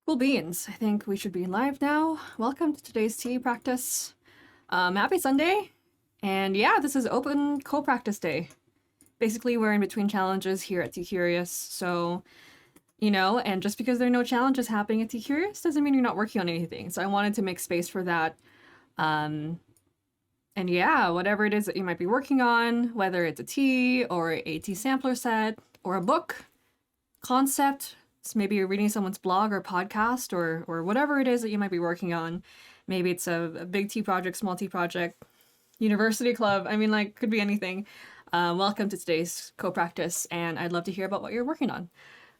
Cool beans. I think we should be live now. Welcome to today's tea practice. Happy Sunday. And yeah, this is open co-practice day. Basically, we're in between challenges here at Tea Curious. So, and just because there are no challenges happening at Tea Curious doesn't mean you're not working on anything. So I wanted to make space for that. And yeah, whatever it is that you might be working on, whether it's a tea or a tea sampler set or a book, concept, so maybe you're reading someone's blog or podcast or whatever it is that you might be working on. Maybe it's a big tea project, small tea project, university club. I mean, like, could be anything. Welcome to today's co-practice, and I'd love to hear about what you're working on.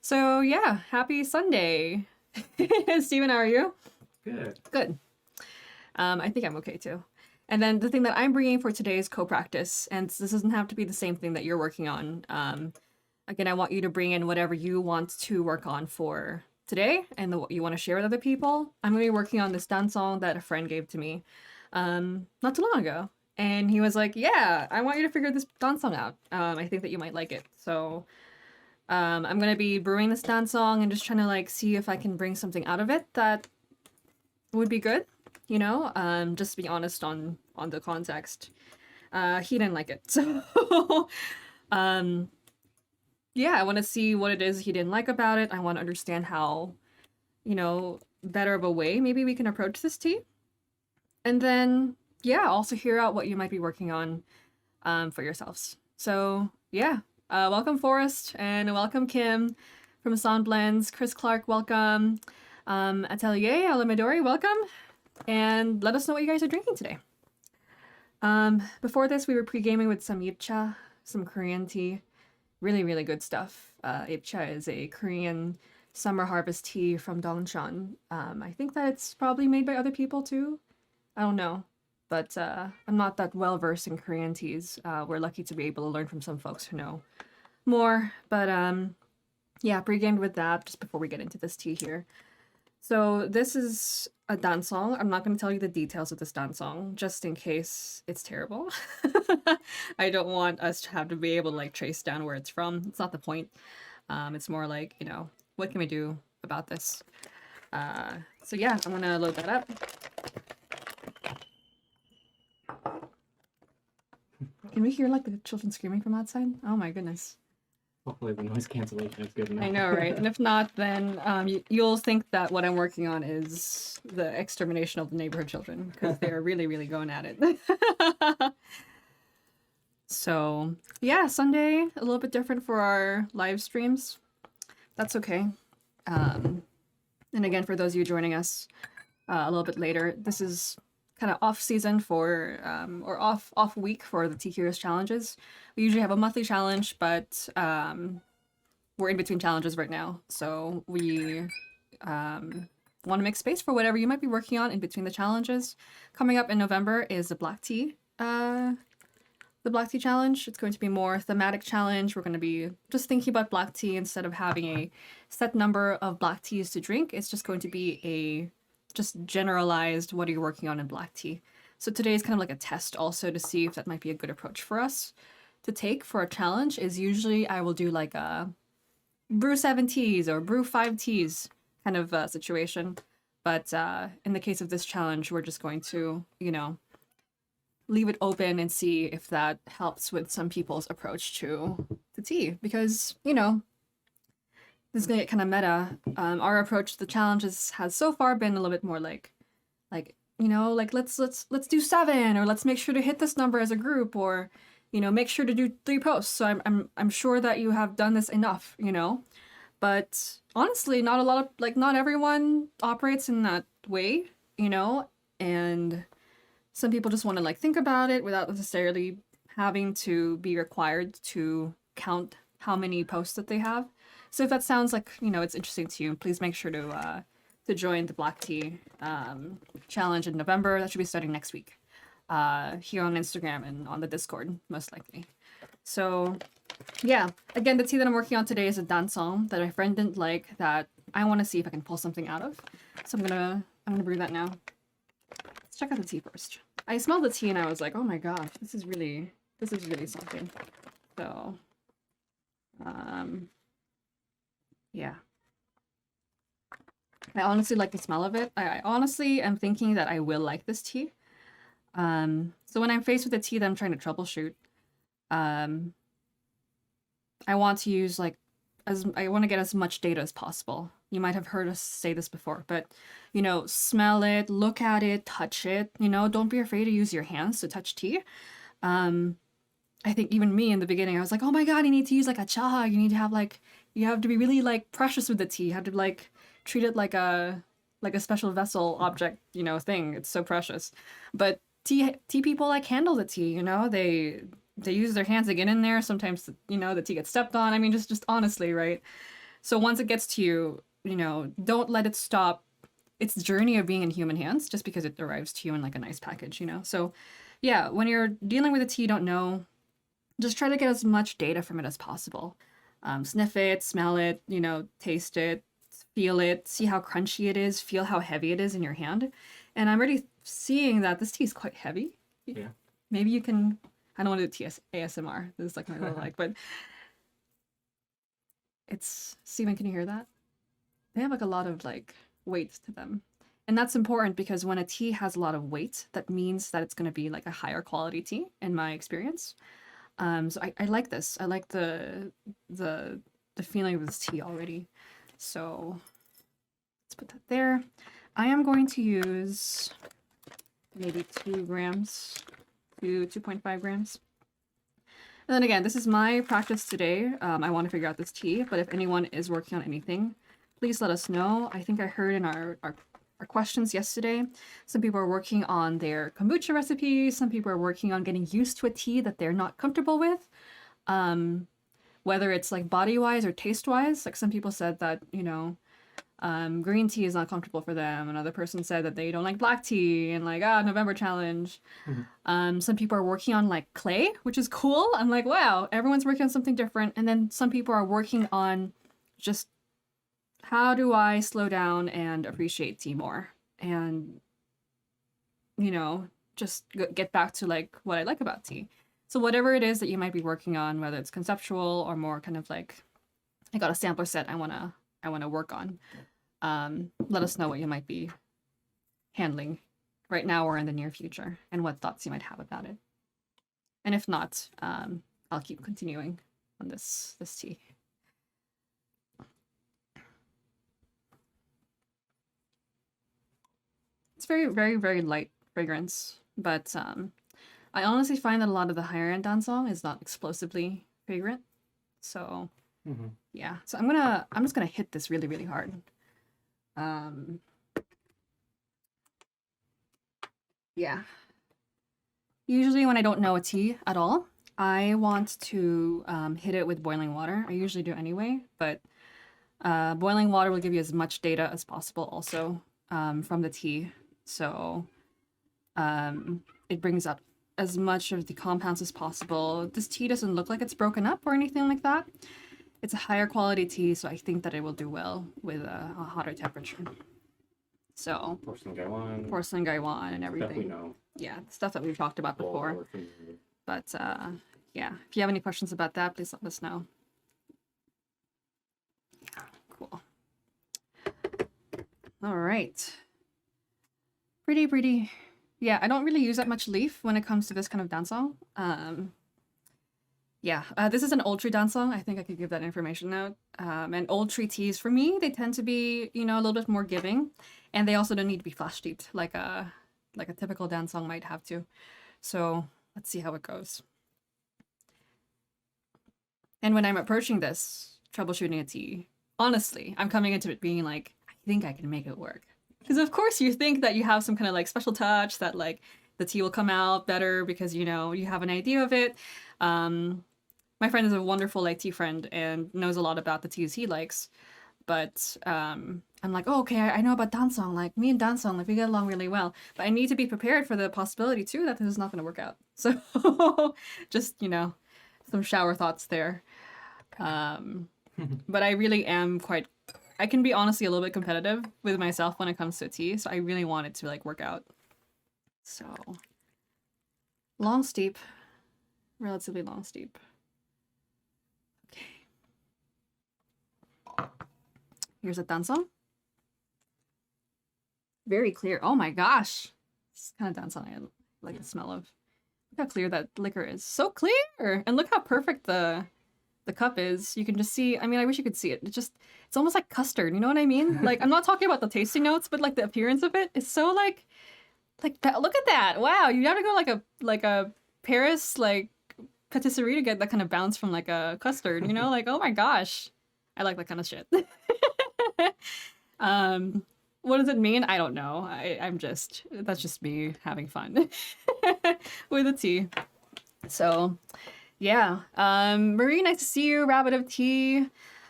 So yeah, happy Sunday. Steven, how are you? Good. Good. I think I'm okay too. And then the thing that I'm bringing for today's co-practice, and this doesn't have to be the same thing that you're working on. Again, I want you to bring in whatever you want to work on for today and what you want to share with other people. I'm going to be working on this dance song that a friend gave to me not too long ago. And he was like, yeah, I want you to figure this dance song out. I think that you might like it. So I'm going to be brewing this dance song and just trying to like see if I can bring something out of it that would be good. Just to be honest on the context. He didn't like it. So yeah, I want to see what it is he didn't like about it. I want to understand how, better of a way maybe we can approach this tea. And then, yeah, also hear out what you might be working on for yourselves. So, yeah, welcome Forrest and welcome Kim from Sound Blends. Chris Clark, welcome. Atelier, Alamidori, welcome. And let us know what you guys are drinking today. Before this, we were pre-gaming with some yipcha, some Korean tea. Really, really good stuff. Ipcha is a Korean summer harvest tea from Dongshan. I think that it's probably made by other people too. I don't know. But I'm not that well versed in Korean teas. We're lucky to be able to learn from some folks who know more. But yeah, pre-gamed with that just before we get into this tea here. So this is a dance song. I'm not going to tell you the details of this dance song, just in case it's terrible. I don't want us to have to be able to like trace down where it's from. It's not the point. It's more like, what can we do about this? So yeah, I'm going to load that up. Can we hear like the children screaming from outside? Oh my goodness. Hopefully the noise cancellation is good enough. I know, right? And if not, then you'll think that what I'm working on is the extermination of the neighborhood children because they're really, really going at it. So, yeah, Sunday, a little bit different for our live streams. That's okay. And again, for those of you joining us a little bit later, this is kind of off season for, or off week for the Tea Curious challenges. We usually have a monthly challenge, but we're in between challenges right now. So we want to make space for whatever you might be working on in between the challenges. Coming up in November is the black tea. The black tea challenge. It's going to be more thematic challenge. We're going to be just thinking about black tea instead of having a set number of black teas to drink. It's just going to be a just generalized what are you working on in black tea. So today is kind of like a test also to see if that might be a good approach for us to take for a challenge. Is usually I will do like a brew 7 teas or brew 5 teas kind of situation. But in the case of this challenge, we're just going to, leave it open and see if that helps with some people's approach to the tea. Because, this is going to get kind of meta. Our approach to the challenges has so far been a little bit more like let's do 7, or let's make sure to hit this number as a group, or make sure to do 3 posts. So I'm sure that you have done this enough, but honestly, not a lot of not everyone operates in that way, and some people just want to think about it without necessarily having to be required to count how many posts that they have. So if that sounds like, it's interesting to you, please make sure to join the Black Tea challenge in November. That should be starting next week here on Instagram and on the Discord, most likely. So yeah, again, the tea that I'm working on today is a dansong that my friend didn't like that I want to see if I can pull something out of. So I'm gonna brew that now. Let's check out the tea first. I smelled the tea and I was like, oh my gosh, this is really something. So, yeah. I honestly like the smell of it. I honestly am thinking that I will like this tea. So when I'm faced with a tea that I'm trying to troubleshoot, um, I want to use like I want to get as much data as possible. You might have heard us say this before, but smell it, look at it, touch it. Don't be afraid to use your hands to touch tea. Um, I think even me in the beginning, I was like, oh my god, you need to use like a chaha. You have to be really like precious with the tea. You have to like treat it like a special vessel object, thing. It's so precious. But tea people like handle the tea. They use their hands to get in there. Sometimes the tea gets stepped on. I mean, just honestly, right? So once it gets to you, don't let it stop its journey of being in human hands just because it arrives to you in like a nice package. So yeah, when you're dealing with a tea you don't know, just try to get as much data from it as possible. Sniff it, smell it, taste it, feel it, see how crunchy it is, feel how heavy it is in your hand. And I'm already seeing that this tea is quite heavy. Yeah. Maybe you can. I don't want to do ASMR. This is like my little but it's. Steven, can you hear that? They have like a lot of like weight to them. And that's important because when a tea has a lot of weight, that means that it's going to be like a higher quality tea in my experience. So I like this. I like the the feeling of this tea already. So let's put that there. I am going to use maybe 2 grams to 2.5 grams. And then again, this is my practice today. I want to figure out this tea, but if anyone is working on anything, please let us know. I think I heard in our questions yesterday, some people are working on their kombucha recipes. Some people are working on getting used to a tea that they're not comfortable with. Whether it's like body wise or taste wise, like some people said that, green tea is not comfortable for them. Another person said that they don't like black tea and like, November challenge. Some people are working on like clay, which is cool. I'm like, wow, everyone's working on something different. And then some people are working on just how do I slow down and appreciate tea more? And, just get back to like what I like about tea. So whatever it is that you might be working on, whether it's conceptual or more kind of like, I got a sampler set I wanna work on. Let us know what you might be handling right now or in the near future, and what thoughts you might have about it. And if not, I'll keep continuing on this tea. It's very, very, very light fragrance, but I honestly find that a lot of the higher end dancong is not explosively fragrant. So yeah, so I'm just gonna hit this really, really hard. Yeah. Usually when I don't know a tea at all, I want to hit it with boiling water. I usually do anyway, but boiling water will give you as much data as possible also from the tea. So it brings out as much of the compounds as possible. This tea doesn't look like it's broken up or anything like that. It's a higher quality tea, so I think that it will do well with a hotter temperature. So porcelain gaiwan and everything. Stuff we know. Yeah, stuff that we've talked about before. But yeah, if you have any questions about that, please let us know. Yeah, cool. All right. Pretty. Yeah, I don't really use that much leaf when it comes to this kind of dancong. Yeah, this is an old tree dancong. I think I could give that information out. And old tree teas, for me, they tend to be, a little bit more giving. And they also don't need to be flash steeped like a typical dancong might have to. So let's see how it goes. And when I'm approaching this, troubleshooting a tea, honestly, I'm coming into it being like, I think I can make it work. Because of course you think that you have some kind of like special touch that like the tea will come out better because you have an idea of it. My friend is a wonderful like tea friend and knows a lot about the teas he likes. But I'm like, oh, okay, I know about dancong. Like me and dancong, like we get along really well. But I need to be prepared for the possibility too that this is not going to work out. So just some shower thoughts there. But I really am I can be honestly a little bit competitive with myself when it comes to tea, so I really want it to like work out. So long steep, relatively long steep. Okay. Here's a dancong. Very clear. Oh my gosh. It's kind of down something I like the smell of. Look how clear that liquor is. So clear! And look how perfect the cup is. You can just see, I mean, I wish you could see it. It's almost like custard, you know what I mean? Like, I'm not talking about the tasting notes, but like the appearance of it is so like that. Look at that. Wow, you have to go like a Paris like patisserie to get that kind of bounce from like a custard, you know? Like, oh my gosh. I like that kind of shit. um what does it mean? I don't know. That's just me having fun with a tea. So, yeah. Marie, nice to see you. Rabbit of Tea.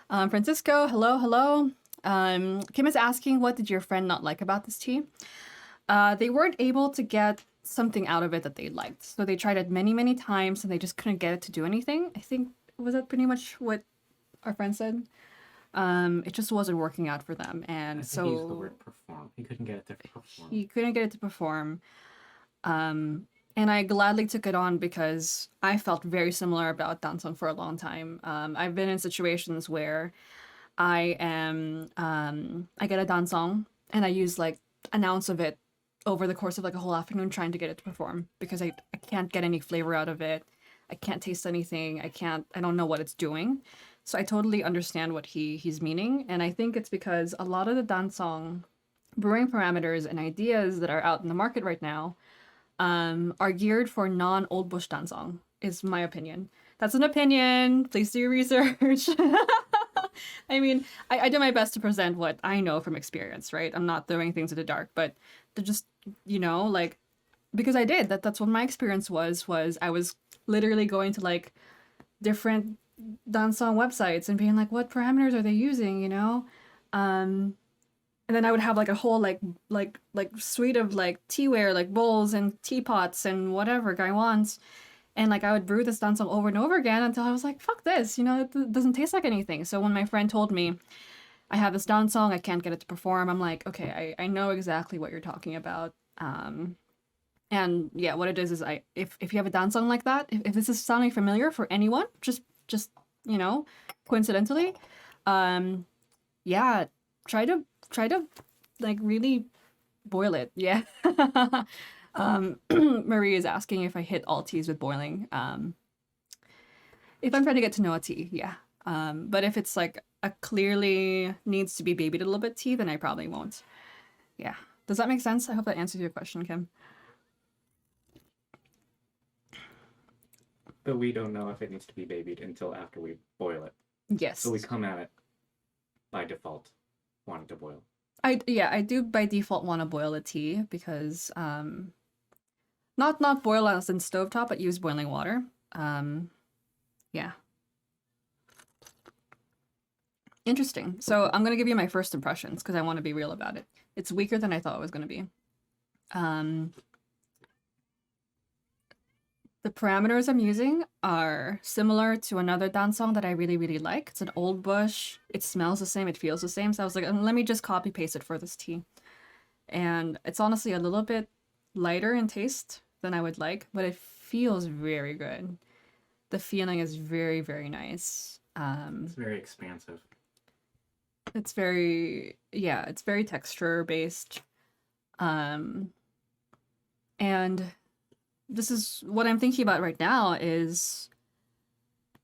Francisco, hello, hello. Kim is asking, what did your friend not like about this tea? They weren't able to get something out of it that they liked. So they tried it many, many times and they just couldn't get it to do anything. I think, was that pretty much what our friend said? It just wasn't working out for them. And I so think he used the word perform. He couldn't get it to perform. he couldn't get it to perform. And I gladly took it on because I felt very similar about dancing for a long time. I've been in situations where I get a dancing and I use like an ounce of it over the course of like a whole afternoon trying to get it to perform because I can't get any flavor out of it. I can't taste anything. I don't know what it's doing. So I totally understand what he's meaning. And I think it's because a lot of the dancing brewing parameters and ideas that are out in the market right now are geared for non-old bush dancing, is my opinion. That's an opinion. Please do your research. I mean, I do my best to present what I know from experience, right? I'm not throwing things in the dark, but to just, like, because I did, that's what my experience was I was literally going to like different dancehall websites and being like, what parameters are they using, you know? And then I would have like a whole like suite of like teaware, like bowls and teapots and whatever guy wants. And like I would brew this dancehall over and over again until I was like, fuck this, it doesn't taste like anything. So when my friend told me I have this dancehall, I can't get it to perform, I'm like, okay, I know exactly what you're talking about. And yeah, what it is if you have a dancehall like that, if this is sounding familiar for anyone, just coincidentally, yeah, try to like really boil it. Yeah. Marie is asking if I hit all teas with boiling. If I'm trying to get to know a tea, yeah. But if it's like a clearly needs to be babied a little bit tea, then I probably won't. Yeah. Does that make sense? I hope that answers your question, Kim. But we don't know if it needs to be babied until after we boil it. Yes. So we come at it by default wanting to boil. I do by default want to boil a tea because not boil as in stovetop, but use boiling water. Yeah. Interesting. So I'm gonna give you my first impressions because I want to be real about it. It's weaker than I thought it was gonna be. The parameters I'm using are similar to another dance song that I really, really like. It's an old bush. It smells the same. It feels the same. So I was like, let me just copy paste it for this tea. And it's honestly a little bit lighter in taste than I would like, but it feels very good. The feeling is very, very nice. It's very expansive. It's very texture based. And this is what I'm thinking about right now is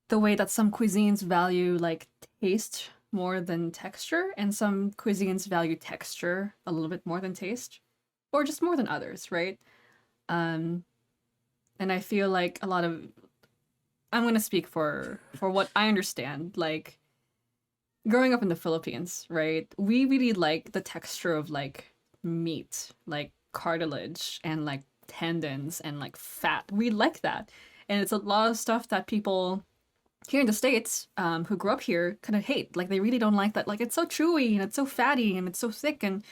the way that some cuisines value like taste more than texture, and some cuisines value texture a little bit more than taste, or just more than others, right? And I feel like a lot of I'm gonna speak for what I understand. Like growing up in the Philippines, right? We really like the texture of like meat, like cartilage and like tendons and like fat. We like that. And it's a lot of stuff that people here in the States who grew up here kind of hate. Like they really don't like that. Like it's so chewy and it's so fatty and it's so thick and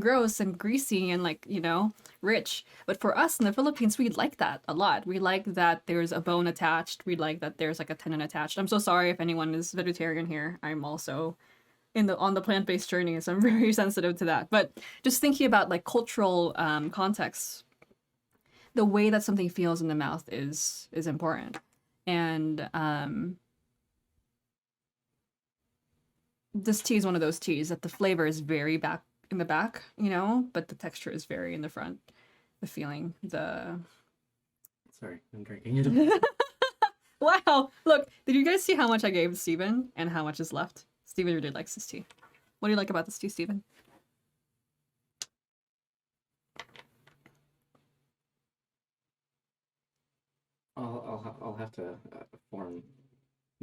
gross and greasy and like, rich. But for us in the Philippines, we like that a lot. We like that there's a bone attached. We like that there's like a tendon attached. I'm so sorry if anyone is vegetarian here. I'm also on the plant-based journey, so I'm very sensitive to that. But just thinking about like cultural context, the way that something feels in the mouth is important. And this tea is one of those teas that the flavor is very in the back, you know, but the texture is very in the front. The feeling, the Sorry, I'm drinking it. wow. Look, did you guys see how much I gave Steven and how much is left? Steven really likes this tea. What do you like about this tea, Steven? I'll have to form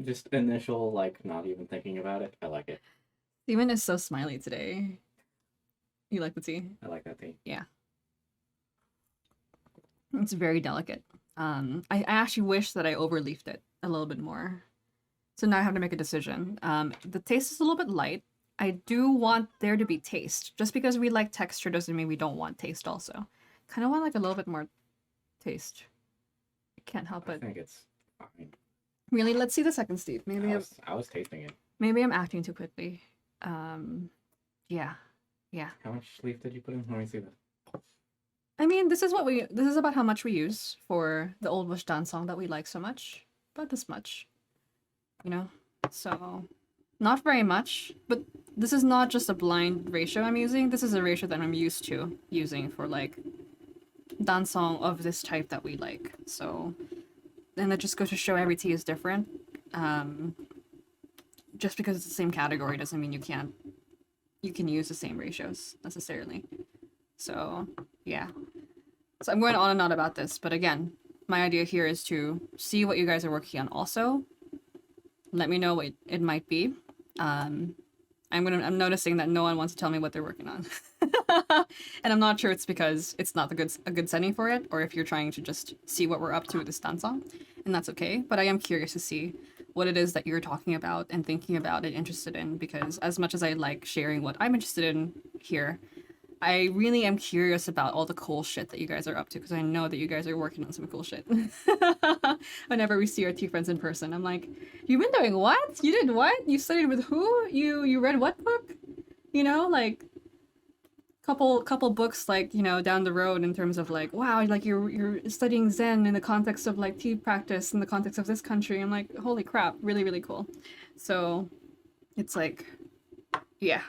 just initial, like, not even thinking about it. I like it. Steven is so smiley today. You like the tea? I like that tea. Yeah. It's very delicate. I actually wish that I overleafed it a little bit more. So now I have to make a decision. The taste is a little bit light. I do want there to be taste. Just because we like texture doesn't mean we don't want taste also. Kind of want like a little bit more taste. I can't help I it. think it's fine. Really, let's see the second Steve. Maybe I was tasting it. maybe I'm acting too quickly. Yeah. How much leaf did you put in? Let me see that. I mean, this is about how much we use for the old Bush dance song that we like so much. About this much. You know? So not very much, but this is not just a blind ratio I'm using. This is a ratio that I'm used to using for like dance song of this type that we like. So and that just goes to show every tea is different. Just because it's the same category doesn't mean you can use the same ratios necessarily. So yeah. So I'm going on and on about this, but again, my idea here is to see what you guys are working on also. Let me know what it might be. I'm noticing that no one wants to tell me what they're working on. And I'm not sure it's because it's not a good setting for it, or if you're trying to just see what we're up to with this dance song, and that's okay. But I am curious to see what it is that you're talking about and thinking about and interested in, because as much as I like sharing what I'm interested in here, I really am curious about all the cool shit that you guys are up to, because I know that you guys are working on some cool shit. Whenever we see our two friends in person, I'm like, "You've been doing what? You did what? You studied with who? You read what book? You know, like couple books, like, you know, down the road in terms of like, wow, like you're studying Zen in the context of like tea practice in the context of this country." I'm like, holy crap, really really cool. So it's like, yeah.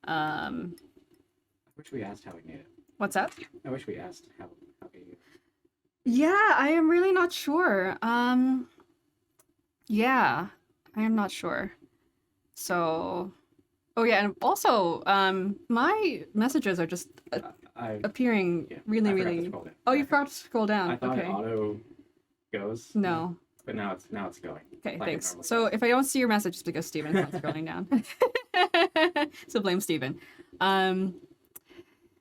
Um, I wish we asked how he made it. what's that? I wish we asked how he. Yeah, I am really not sure. Yeah, I am not sure. So, oh yeah, and also, my messages are just I appearing yeah, really, I forgot to really. scroll down. Oh, you forgot to scroll down. I thought Okay. it auto goes. No. But now it's going. Okay, like it thanks. normally So does. if I don't see your message, it's because Steven's not scrolling down. So blame Steven. Kim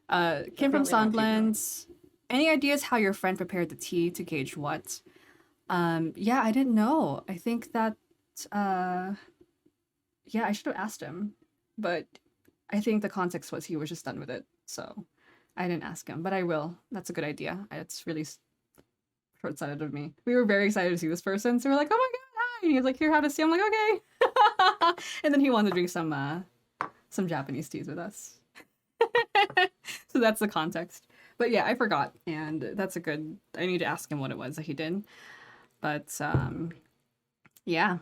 from Probably not too Sunblends. Any ideas how your friend prepared the tea to gauge what? Yeah, I didn't know. I think that, yeah, I should have asked him, but I think the context was he was just done with it, so I didn't ask him, but I will. That's a good idea. It's really short-sighted of me. We were very excited to see this person, so we're like, "Oh my god, hi!" And he was like, "Here, have a tea." I'm like, "Okay." And then he wanted to drink some Japanese teas with us. So that's the context. But yeah, I forgot, and that's a good. I need to ask him what it was that he did. But yeah.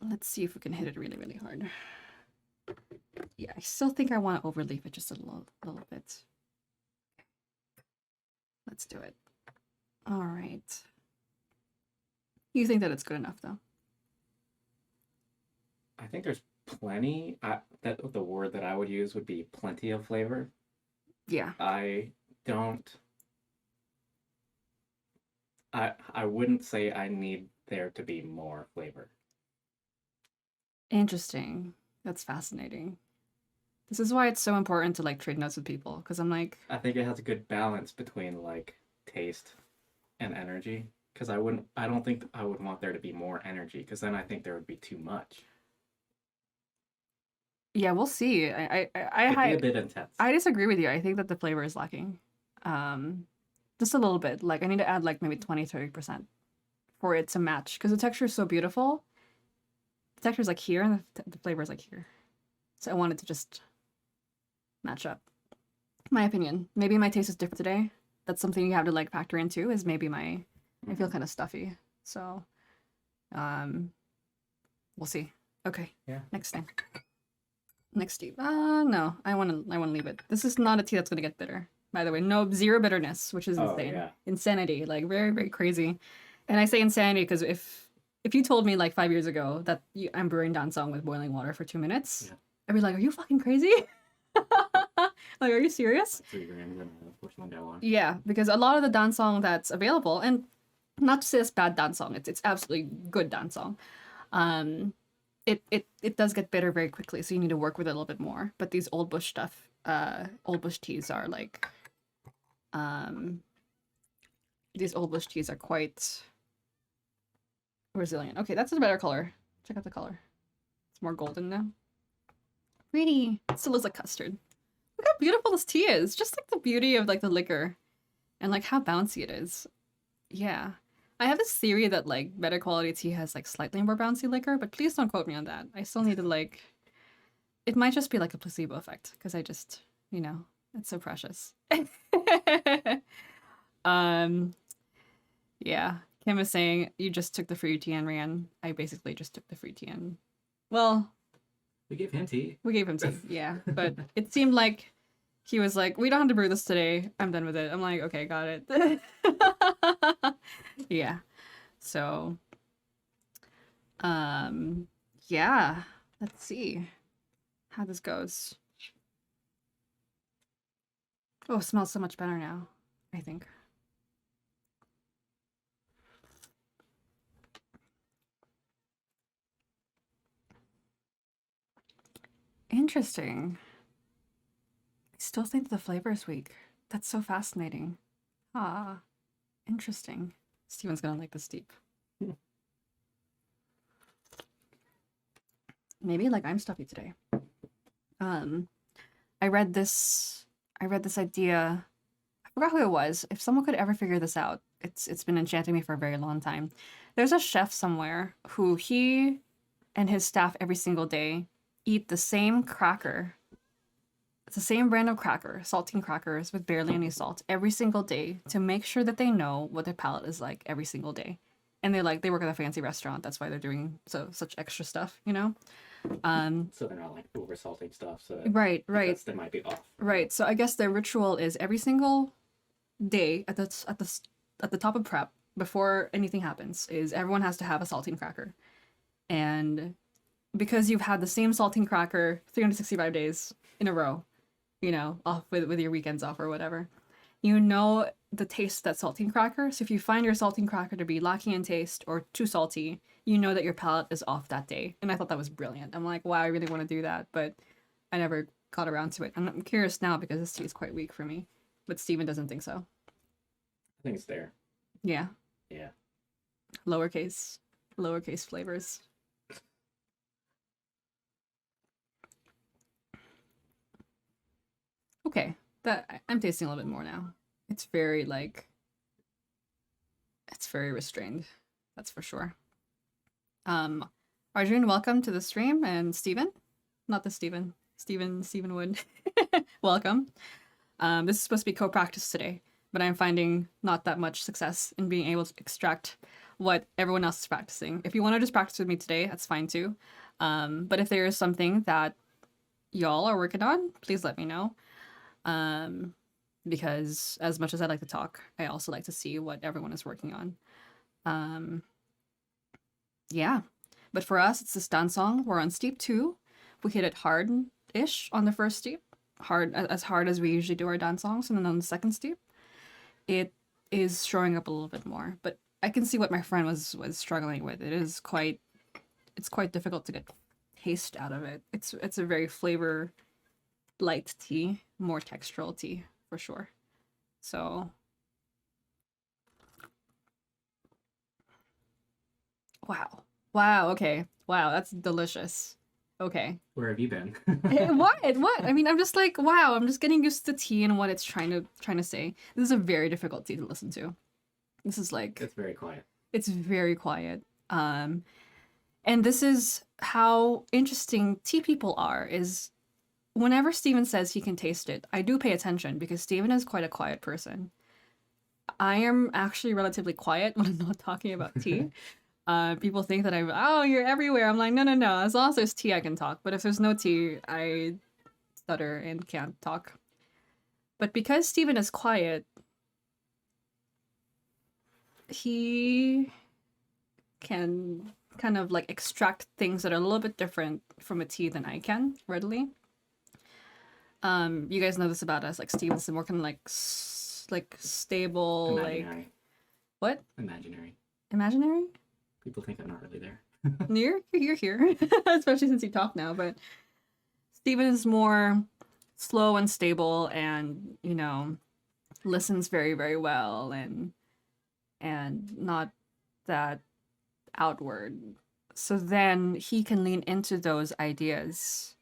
Let's see if we can hit it really, really hard. Yeah, I still think I want to overleaf it just a little bit. Let's do it. All right. You think that it's good enough, though? I think there's plenty. That the word that I would use would be plenty of flavor. Yeah. I don't. I wouldn't say I need there to be more flavor. Interesting. That's fascinating. This is why it's so important to like trade notes with people, because I'm like, I think it has a good balance between like taste and energy. Because I don't think I would want there to be more energy. Because then I think there would be too much. yeah, we'll see. It'd be a bit intense. I disagree with you. I think that the flavor is lacking. Just a little bit. Like I need to add like maybe 20-30% for it to match, because the texture is so beautiful. The texture is like here, and the flavor is like here. So I wanted to just match up. My opinion. Maybe my taste is different today. That's something you have to like factor into. Is maybe I feel kind of stuffy. So, we'll see. Okay. Yeah. Next thing. Next tea. No, I want to leave it. This is not a tea that's gonna get bitter. By the way, no, zero bitterness, which is Oh insane. yeah. Insanity, like very, very crazy. And I say insanity because if you told me like 5 years ago that I'm brewing dancong with boiling water for 2 minutes, Yeah. I'd be like, "Are you fucking crazy? Like, are you serious?" 3 grams and porcelain water. Yeah, because a lot of the dancong that's available, and not to say it's bad dancong, it's absolutely good dancong. It does get bitter very quickly, so you need to work with it a little bit more. But these old bush stuff, old bush teas are like, um, these old bush teas are quite resilient. Okay, that's a better color. Check out the color. It's more golden now. Pretty. It still looks like custard. Look how beautiful this tea is. Just like the beauty of like the liquor, and like how bouncy it is. Yeah. I have this theory that like better quality tea has like slightly more bouncy liquor, but please don't quote me on that. I still need to like it might just be like a placebo effect because I just, it's so precious. um yeah. Kim is saying you just took the free tea and ran. I basically just took the free tea and well, We gave him tea. we gave him tea, yeah. But it seemed like he was like, we don't have to brew this today. I'm done with it. I'm like, okay, got it. Yeah. So, yeah. Let's see how this goes. Oh, it smells so much better now, I think. Interesting. I still think the flavor is weak. That's so fascinating. Ah, interesting. Steven's gonna like this deep. Maybe like I'm stuffy today. I read this idea. I forgot who it was. If someone could ever figure this out, it's been enchanting me for a very long time. There's a chef somewhere who he and his staff every single day eat the same cracker. It's the same brand of cracker, saltine crackers with barely any salt every single day to make sure that they know what their palate is like every single day. And they work at a fancy restaurant. That's why they're doing such extra stuff, So they're not like over salting stuff. So Right. they might be off. Right. So I guess their ritual is every single day at the top of prep before anything happens is everyone has to have a saltine cracker. And because you've had the same saltine cracker 365 days in a row, off with your weekends off or whatever, the taste of that saltine cracker. So if you find your saltine cracker to be lacking in taste or too salty, you know that your palate is off that day. And I thought that was brilliant. I'm like, wow, I really want to do that, but I never got around to it. And I'm curious now because this tea is quite weak for me. But Steven doesn't think so. I think it's there. Yeah. Yeah. Lowercase flavors. Okay, I'm tasting a little bit more now. It's very it's very restrained. That's for sure. Arjun, welcome to the stream, and Steven, not the Steven Wood, welcome. This is supposed to be co-practice today, but I'm finding not that much success in being able to extract what everyone else is practicing. If you want to just practice with me today, that's fine too. But if there is something that y'all are working on, please let me know. Because as much as I like to talk, I also like to see what everyone is working on. Yeah. But for us, it's this dance song. We're on steep 2. We hit it hard-ish on the first steep, as hard as we usually do our dance songs, and then on the second steep, it is showing up a little bit more. But I can see what my friend was struggling with. It's quite difficult to get taste out of it. It's a very flavor light tea, more textural tea for sure. So wow, okay, wow, that's delicious. Okay. Where have you been? What I mean, I'm just like, wow, I'm just getting used to tea and what it's trying to say. This is a very difficult tea to listen to. This is like, it's very quiet. It's very quiet. And this is how interesting tea people are, is whenever Steven says he can taste it, I do pay attention because Steven is quite a quiet person. I am actually relatively quiet when I'm not talking about tea. People think that oh, you're everywhere. I'm like, no, no, no. As long as there's tea, I can talk. But if there's no tea, I stutter and can't talk. But because Steven is quiet, he can kind of like extract things that are a little bit different from a tea than I can readily. You guys know this about us. Like Steven's more kind of like stable, like Imaginary. what? Imaginary. Imaginary? People think I'm not really there. You're here, especially since you talk now. But Steven is more slow and stable, and listens very very well, and not that outward. So then he can lean into those ideas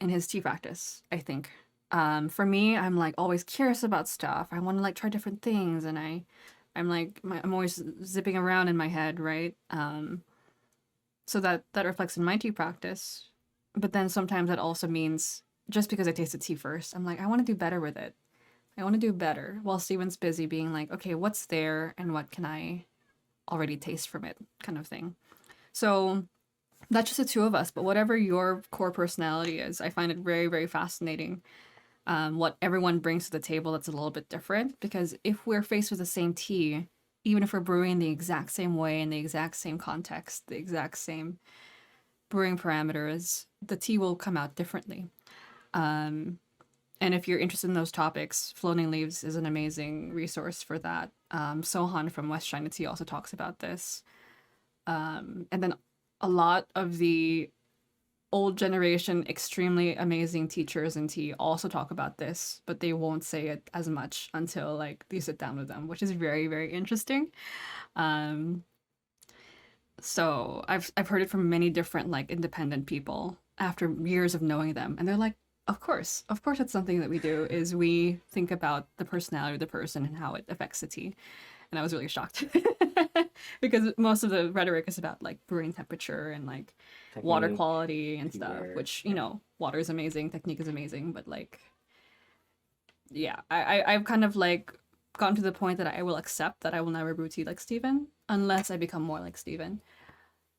in his tea practice, I think. For me, I'm like always curious about stuff. I want to like try different things, and I'm always zipping around in my head, right? So that reflects in my tea practice. But then sometimes that also means just because I tasted tea first, I'm like, I want to do better with it. I want to do better. While Steven's busy being like, okay, what's there and what can I already taste from it, kind of thing. So that's just the two of us. But whatever your core personality is, I find it very, very fascinating. What everyone brings to the table that's a little bit different. Because if we're faced with the same tea, even if we're brewing the exact same way in the exact same context, the exact same brewing parameters, the tea will come out differently. And if you're interested in those topics, Floating Leaves is an amazing resource for that. Sohan from West China Tea also talks about this. And then a lot of the old generation, extremely amazing teachers in tea also talk about this, but they won't say it as much until like you sit down with them, which is very, very interesting. Um, so I've heard it from many different like independent people after years of knowing them, and they're like, of course, that's something that we do is we think about the personality of the person and how it affects the tea. And I was really shocked because most of the rhetoric is about like brewing temperature and like water Technique, quality and stuff, where which water is amazing, technique is amazing, but like yeah, I've kind of like gotten to the point that I will accept that I will never brew tea like Steven unless I become more like Steven.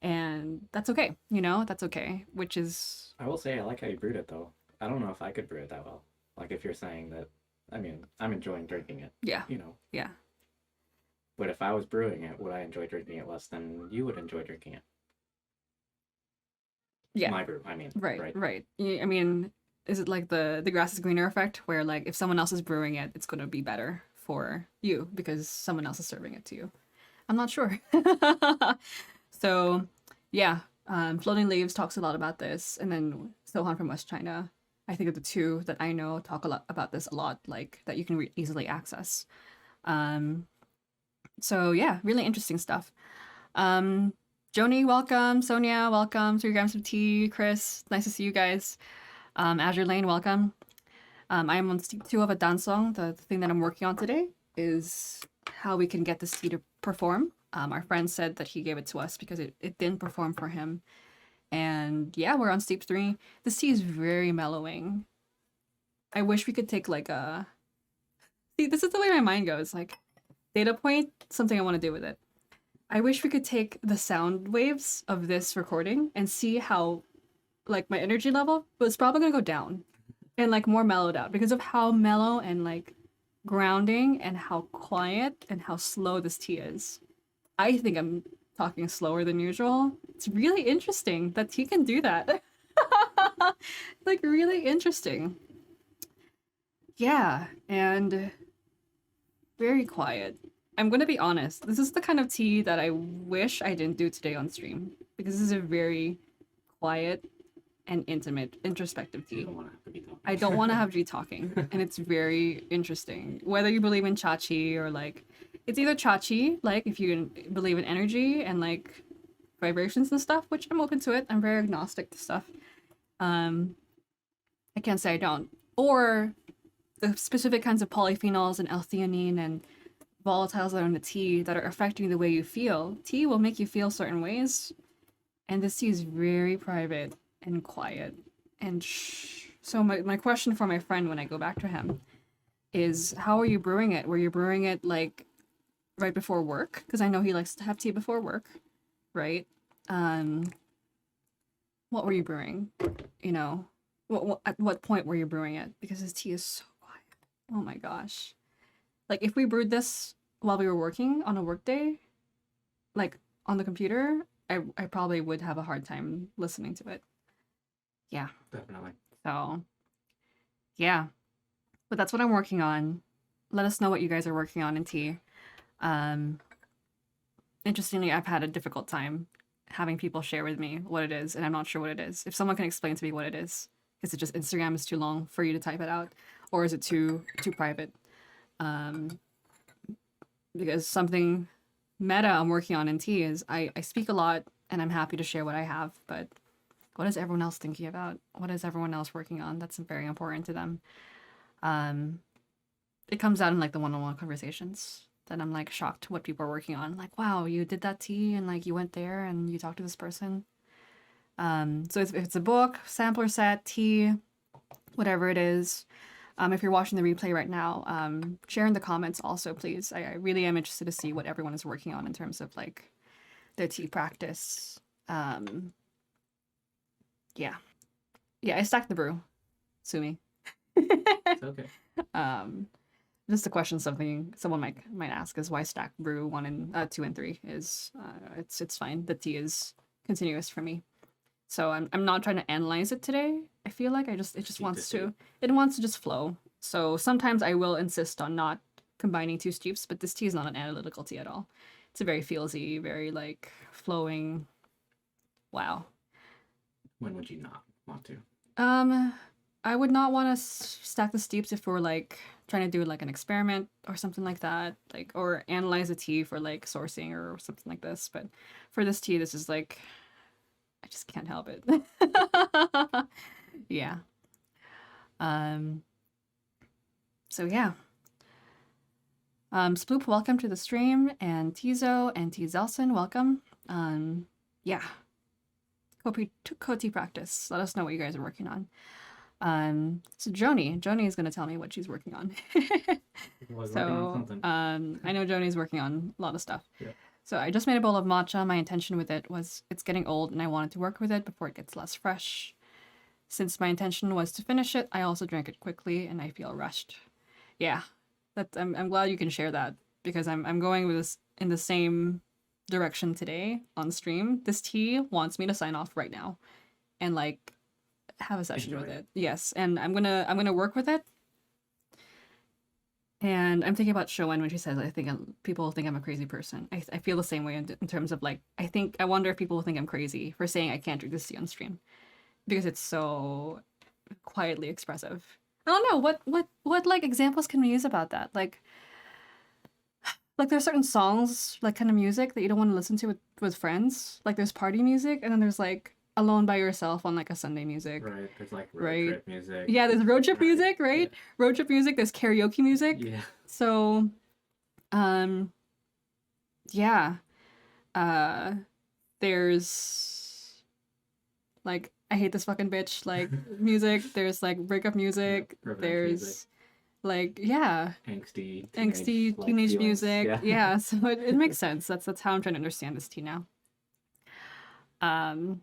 And that's okay, that's okay, which is I will say I like how you brewed it though. I don't know if I could brew it that well. Like if you're saying that, I mean, I'm enjoying drinking it. yeah, You know. yeah, But if I was brewing it, would I enjoy drinking it less than you would enjoy drinking it? yeah. My brew, I mean. Right, Right. right. I mean, is it like the grass is greener effect where like if someone else is brewing it, it's going to be better for you because someone else is serving it to you? I'm not sure. So, yeah, Floating Leaves talks a lot about this, and then Sohan from West China. I think of the two that I know talk a lot about this a lot, like that you can easily access. Um, so yeah, really interesting stuff. Um, Joni, welcome. Sonia, welcome. 3 grams of tea. Chris, nice to see you guys. Azure Lane, welcome. I am on step 2 of a dansong. The thing that I'm working on today is how we can get this tea to perform. Our friend said that he gave it to us because it didn't perform for him. And yeah, we're on step 3. This tea is very mellowing. I wish we could take like a... See, this is the way my mind goes. Like, data point, something I want to do with it. I wish we could take the sound waves of this recording and see how, like, my energy level was probably gonna go down and like more mellowed out because of how mellow and like grounding and how quiet and how slow this tea is. I think I'm talking slower than usual. It's really interesting that tea can do that. Like really interesting. Yeah, and very quiet. I'm gonna be honest. This is the kind of tea that I wish I didn't do today on stream because this is a very quiet and intimate, introspective You tea. don't want to have to be talking. I don't want to have G talking, and it's very interesting. Whether you believe in Chachi or like, it's either Chachi, like if you believe in energy and like vibrations and stuff, which I'm open to it. I'm very agnostic to stuff. Um, I can't say I don't. Or the specific kinds of polyphenols and L-theanine and volatiles that are in the tea that are affecting the way you feel. Tea will make you feel certain ways, and this tea is very private and quiet. And so my question for my friend when I go back to him is, how are you brewing it? Were you brewing it like right before work, because I know he likes to have tea before work, right? Um, what were you brewing? You know, at what point were you brewing it? Because his tea is so quiet. Oh my gosh. Like if we brewed this while we were working on a work day, like on the computer, I probably would have a hard time listening to it. Yeah. Definitely. So, yeah. But that's what I'm working on. Let us know what you guys are working on in tea. Um, Interestingly, I've had a difficult time having people share with me what it is, and I'm not sure what it is. If someone can explain to me what it is it just Instagram is too long for you to type it out, or is it too private? Um, because something meta I'm working on in tea is I speak a lot and I'm happy to share what I have, but what is everyone else thinking about? What is everyone else working on? That's very important to them. Um, it comes out in like the one-on-one conversations that I'm like shocked what people are working on. Like, wow, you did that tea and like you went there and you talked to this person. So if it's a book, sampler set, tea, whatever it is, if you're watching the replay right now, share in the comments also, please. I really am interested to see what everyone is working on in terms of like their tea practice. Yeah. Yeah, I stacked the brew. Sue me. It's okay. um, just a question something someone might ask is why stack brew 1 and 2 and 3 is it's fine. The tea is continuous for me. So I'm not trying to analyze it today. I feel like it just wants to just flow. So sometimes I will insist on not combining two steeps, but this tea is not an analytical tea at all. It's a very feelsy, very like flowing. Wow. When would you not want to? I would not want to stack the steeps if we're like trying to do like an experiment or something like that, like or analyze a tea for like sourcing or something like this. But for this tea, this is like I just can't help it. Yeah. Um. So yeah. Sploop, welcome to the stream, and Tizo and T Zelson, welcome. Yeah. Koti practice. Let us know what you guys are working on. So Joni is gonna tell me what she's working on. So I know Joni's working on a lot of stuff. Yeah. So I just made a bowl of matcha. My intention with it was it's getting old and I wanted to work with it before it gets less fresh. Since my intention was to finish it, I also drank it quickly and I feel rushed. Yeah, I'm glad you can share that because I'm going with this in the same direction today on stream. This tea wants me to sign off right now and like have a session with it. Yes, and I'm gonna work with it. And I'm thinking about Shoen when she says, I think people think I'm a crazy person. I feel the same way in terms of like, I wonder if people will think I'm crazy for saying I can't drink this tea on stream because it's so quietly expressive. I don't know what like examples can we use about that? Like there's certain songs, like kind of music that you don't want to listen to with friends. Like there's party music, and then there's like alone by yourself on like a Sunday music. Right. There's like road trip music. Yeah, there's road trip music, right? Yeah. Road trip music. There's karaoke music. Yeah. So, yeah. There's like I hate this fucking bitch like music. There's like breakup music. Yeah, there's music. Like angsty teenage music. Yeah, so it makes sense. That's how I'm trying to understand this tea now. So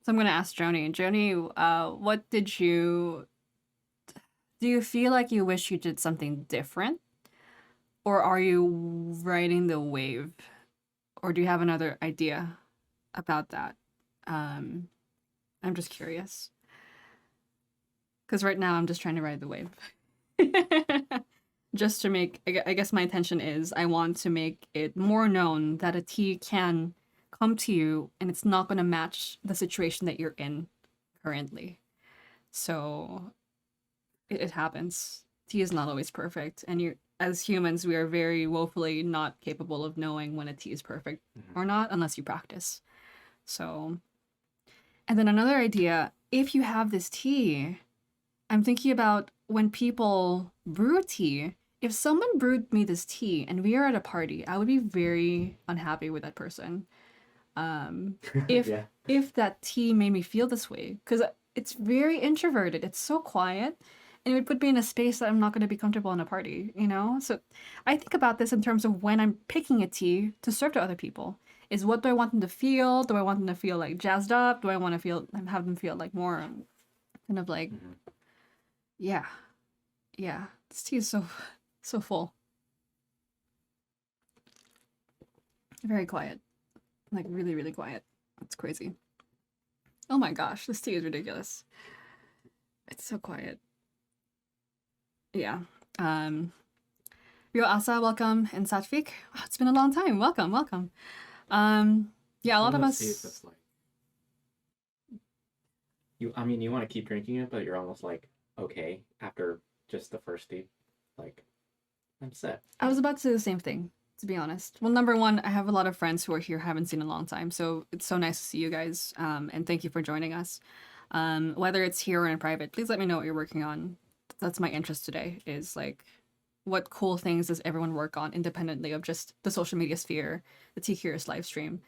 I'm gonna ask Joni. Joni, what do you feel like you wish you did something different, or are you riding the wave, or do you have another idea about that? I'm just curious because right now I'm just trying to ride the wave. Just to make, I guess my intention is I want to make it more known that a tea can come to you and it's not going to match the situation that you're in currently. So it happens. Tea is not always perfect, and you, as humans, we are very woefully not capable of knowing when a tea is perfect or not unless you practice. So, and then another idea, if you have this tea, I'm thinking about when people brew tea. If someone brewed me this tea and we are at a party, I would be very unhappy with that person. If that tea made me feel this way, because it's very introverted. It's so quiet, and it would put me in a space that I'm not going to be comfortable in a party, you know? So I think about this in terms of when I'm picking a tea to serve to other people. Is what do I want them to feel? Do I want them to feel like jazzed up? Do I want to feel have them feel like more kind of like Mhm. yeah, yeah. This tea is so full. Very quiet. Like really, really quiet. It's crazy. Oh my gosh, this tea is ridiculous. It's so quiet. Yeah. Um Rio Asa, welcome, and Satvik. Oh, it's been a long time. Welcome, welcome. Yeah, a It's one lot of of those teas us. that's like you. I mean, you want to keep drinking it, but you're almost like okay after just the first tea. Like I'm set. I was about to say the same thing, to be honest. Well, number one, I have a lot of friends who are here, haven't seen in a long time, so it's so nice to see you guys. And thank you for joining us. Whether it's here or in private, please let me know what you're working on. That's my interest today. Is like, what cool things does everyone work on independently of just the social media sphere, the T Curious live stream?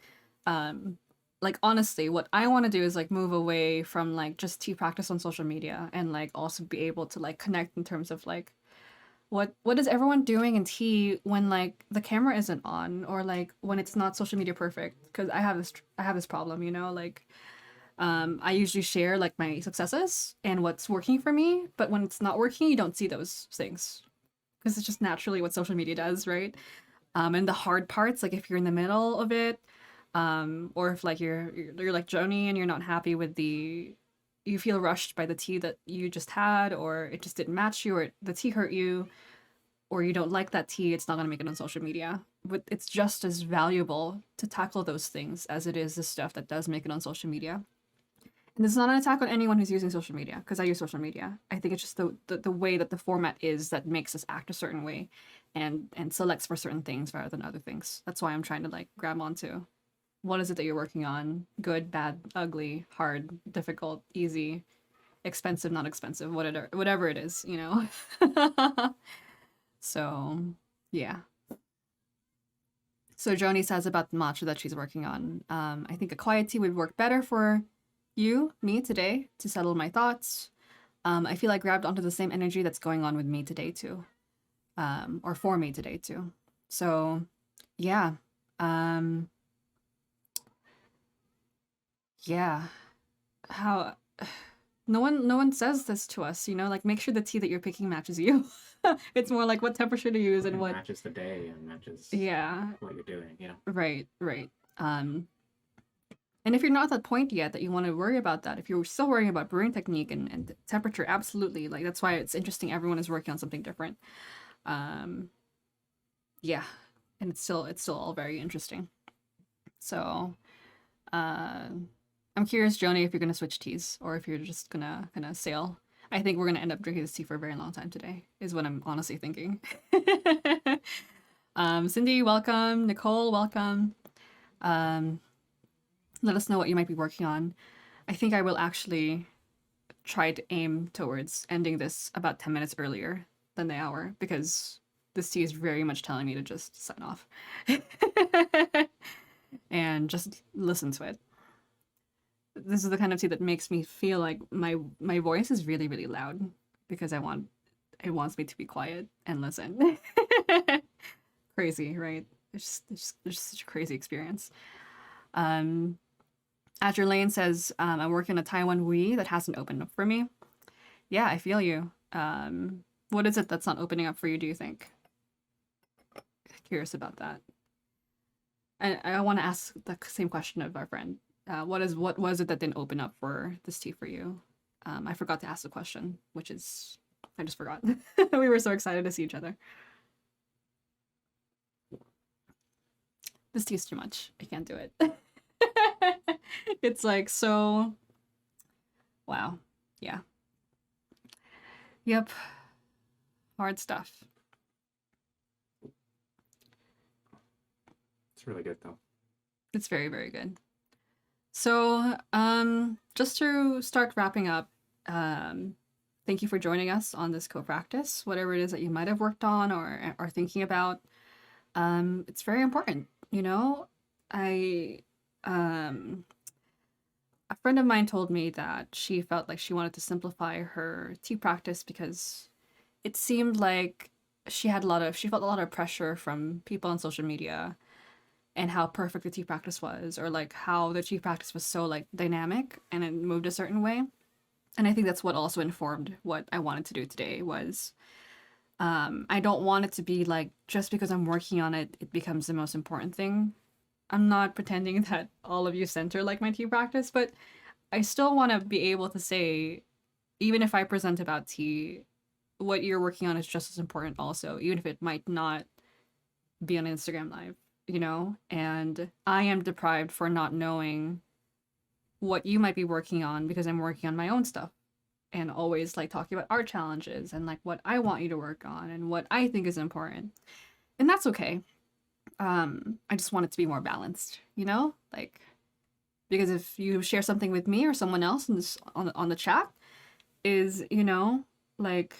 Um, like honestly, what I want to do is like move away from like just tea practice on social media and like also be able to like connect in terms of like what is everyone doing in tea when like the camera isn't on or like when it's not social media perfect? Because I have this problem, you know, like I usually share like my successes and what's working for me, but when it's not working, you don't see those things because it's just naturally what social media does, right? And the hard parts, like if you're in the middle of it, or if like you're like Joni and you're not happy with you feel rushed by the tea that you just had, or it just didn't match you, or the tea hurt you, or you don't like that tea, it's not going to make it on social media. But it's just as valuable to tackle those things as it is the stuff that does make it on social media. And this is not an attack on anyone who's using social media, because I use social media. I think it's just the way that the format is that makes us act a certain way and selects for certain things rather than other things. That's why I'm trying to like grab onto what is it that you're working on? Good, bad, ugly, hard, difficult, easy, expensive, not expensive, whatever it is, you know? So, yeah. So Joni says about the matcha that she's working on. I think a quiet tea would work better for me today to settle my thoughts. I feel I grabbed onto the same energy that's going on with me today too, or for me today too. So, yeah, um, yeah. How no one says this to us, you know, like make sure the tea that you're picking matches you. It's more like what temperature to use and It what. matches the day and matches Yeah, what you're doing. You know. right, right. Um, And if you're not at that point yet that you want to worry about that, if you're still worrying about brewing technique and temperature, absolutely. Like that's why it's interesting. Everyone is working on something different. Um, yeah, and it's still all very interesting. So uh, I'm curious, Joni, if you're gonna switch teas or if you're just gonna kind of sail. I think we're gonna end up drinking this tea for a very long time today. Is what I'm honestly thinking. Cindy, welcome. Nicole, welcome. Um, Let us know what you might be working on. I think I will actually try to aim towards ending this about 10 minutes earlier than the hour because this tea is very much telling me to just sign off and just listen to it. This is the kind of tea that makes me feel like my voice is really really loud because it wants me to be quiet and listen. Crazy, right? It's just such a crazy experience. Um, Azure Lane says, I'm working a Taiwan Wii that hasn't opened up for me. Yeah, I feel you. What is it that's not opening up for you, do you think? Curious about that. And I want to ask the same question of our friend. What was it that didn't open up for this tea for you? I forgot to ask the question, which is I just forgot. We were so excited to see each other. This tea is too much. I can't do it. It's like so. Wow. Yeah. Yep. Hard stuff. It's really good though. It's very, very good. So, just to start wrapping up, thank you for joining us on this co-practice. Whatever it is that you might have worked on or are thinking about, it's very important. You know, I friend of mine told me that she felt like she wanted to simplify her tea practice because it seemed like she felt a lot of pressure from people on social media and how perfect the tea practice was, or like how the tea practice was so like dynamic and it moved a certain way. And I think that's what also informed what I wanted to do today was I don't want it to be like just because I'm working on it, it becomes the most important thing. I'm not pretending that all of you center like my tea practice, but I still want to be able to say, even if I present about tea, what you're working on is just as important also, even if it might not be on Instagram Live, you know? And I am deprived for not knowing what you might be working on because I'm working on my own stuff and always like talking about our challenges and like what I want you to work on and what I think is important. And that's okay. I just want it to be more balanced, you know? Like because if you share something with me or someone else in this, on the chat is, you know, like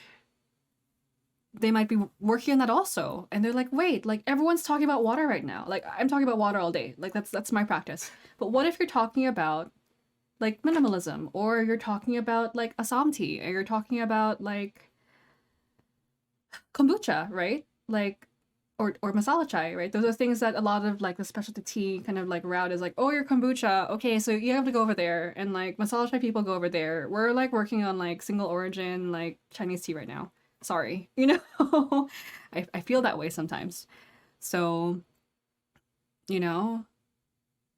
they might be working on that also and they're like, wait, like everyone's talking about water right now, like I'm talking about water all day, like that's my practice. But what if you're talking about like minimalism, or you're talking about like Assam tea, or you're talking about like kombucha, right? Like or masala chai, right? Those are things that a lot of like the specialty tea kind of like route is like, oh, your kombucha, okay, so you have to go over there, and like masala chai people go over there. We're like working on like single origin like Chinese tea right now. Sorry, you know, I feel that way sometimes. So, you know,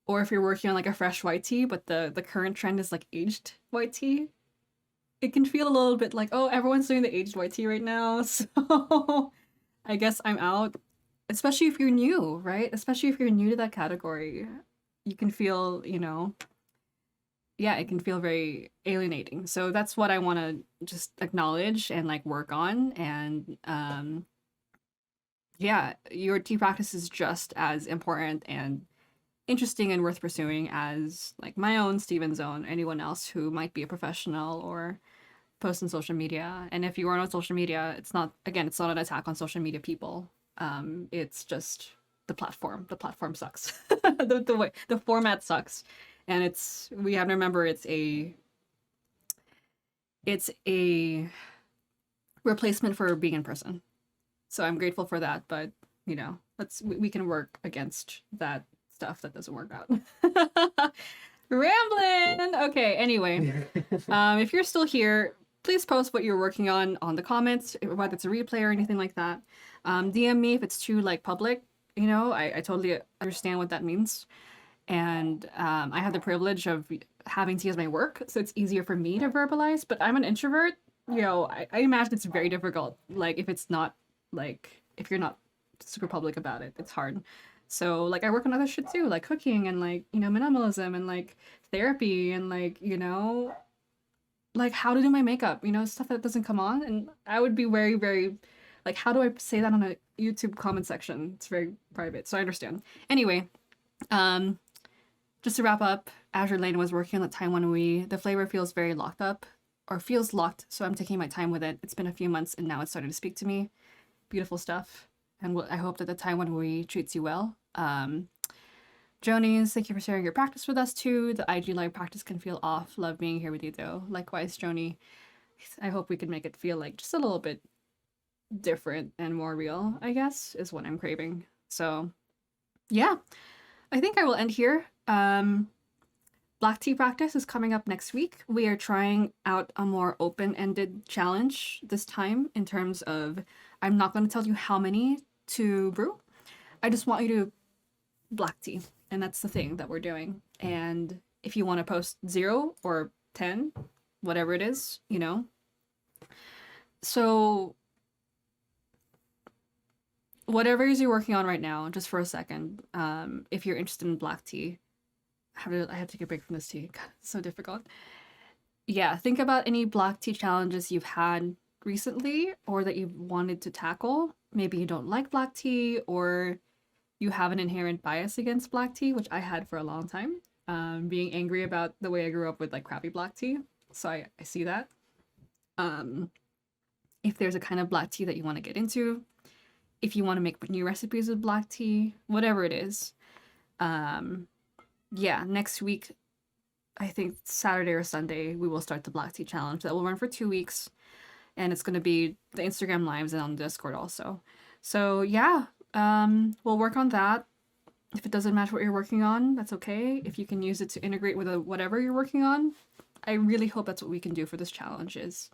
or if you're working on like a fresh white tea, but the current trend is like aged white tea, it can feel a little bit like, oh, everyone's doing the aged white tea right now, so I guess I'm out. Especially if you're new, right? Especially if you're new to that category, you can feel, you know, yeah, it can feel very alienating. So that's what I want to just acknowledge and like work on. And yeah, your tea practice is just as important and interesting and worth pursuing as like my own Steven's own, anyone else who might be a professional or post on social media. And if you aren't on social media, it's not, again, it's not an attack on social media people. It's just the platform. The platform sucks. The way the format sucks, and it's we have to remember it's a replacement for being in person. So I'm grateful for that, but you know, we can work against that stuff that doesn't work out. Rambling. Okay. Anyway, if you're still here, please post what you're working on the comments, whether it's a replay or anything like that. DM me if it's too like public. You know, I totally understand what that means, and I have the privilege of having tea as my work, so it's easier for me to verbalize. But I'm an introvert. You know, I imagine it's very difficult. Like if it's not like if you're not super public about it, it's hard. So like I work on other shit too, like cooking and like, you know, minimalism and like therapy and like, you know, like how to do my makeup, you know, stuff that doesn't come on. And I would be very, very like, how do I say that on a YouTube comment section? It's very private. So I understand. Anyway, um, just to wrap up, Azure Lane was working on the Taiwan Wii. The flavor feels very locked up or feels locked. So I'm taking my time with it. It's been a few months and now it's starting to speak to me. Beautiful stuff. And I hope that the Taiwan Wii treats you well. Jonies, thank you for sharing your practice with us too. The IG Live practice can feel off. Love being here with you though. Likewise, Joni. I hope we can make it feel like just a little bit different and more real, I guess, is what I'm craving. So, yeah, I think I will end here. Black tea practice is coming up next week. We are trying out a more open-ended challenge this time in terms of I'm not going to tell you how many to brew. I just want you to black tea, and that's the thing that we're doing. And if you want to post 0 or 10, whatever it is, you know. So whatever it is you're working on right now, just for a second, if you're interested in black tea, I have to take a break from this tea. God, it's so difficult. Yeah, think about any black tea challenges you've had recently or that you've wanted to tackle. Maybe you don't like black tea, or you have an inherent bias against black tea, which I had for a long time. Being angry about the way I grew up with like crappy black tea. So I see that. If there's a kind of black tea that you want to get into, if you want to make new recipes with black tea, whatever it is. Yeah, next week I think Saturday or Sunday, we will start the black tea challenge. That will run for 2 weeks, and it's gonna be the Instagram lives and on Discord also. So yeah, we'll work on that. If it doesn't match what you're working on, that's okay. If you can use it to integrate with whatever you're working on, I really hope that's what we can do for this challenge is,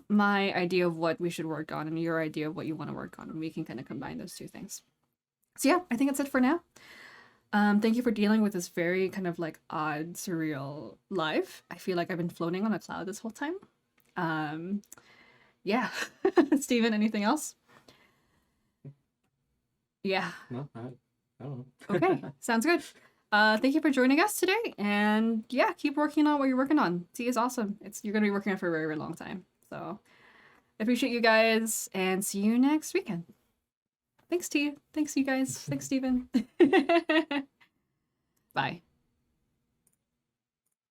my idea of what we should work on and your idea of what you want to work on, and we can kind of combine those two things. So yeah, I think that's it for now. Thank you for dealing with this very kind of like odd, surreal life. I feel like I've been floating on a cloud this whole time. Yeah. Steven, anything else? Yeah. No, I don't know. Okay, sounds good. Thank you for joining us today, and yeah, keep working on what you're working on. Tea is awesome. You're gonna be working on it for a very, very long time. So I appreciate you guys, and see you next weekend. Thanks, T. Thanks, you guys. Thanks, Steven. Bye.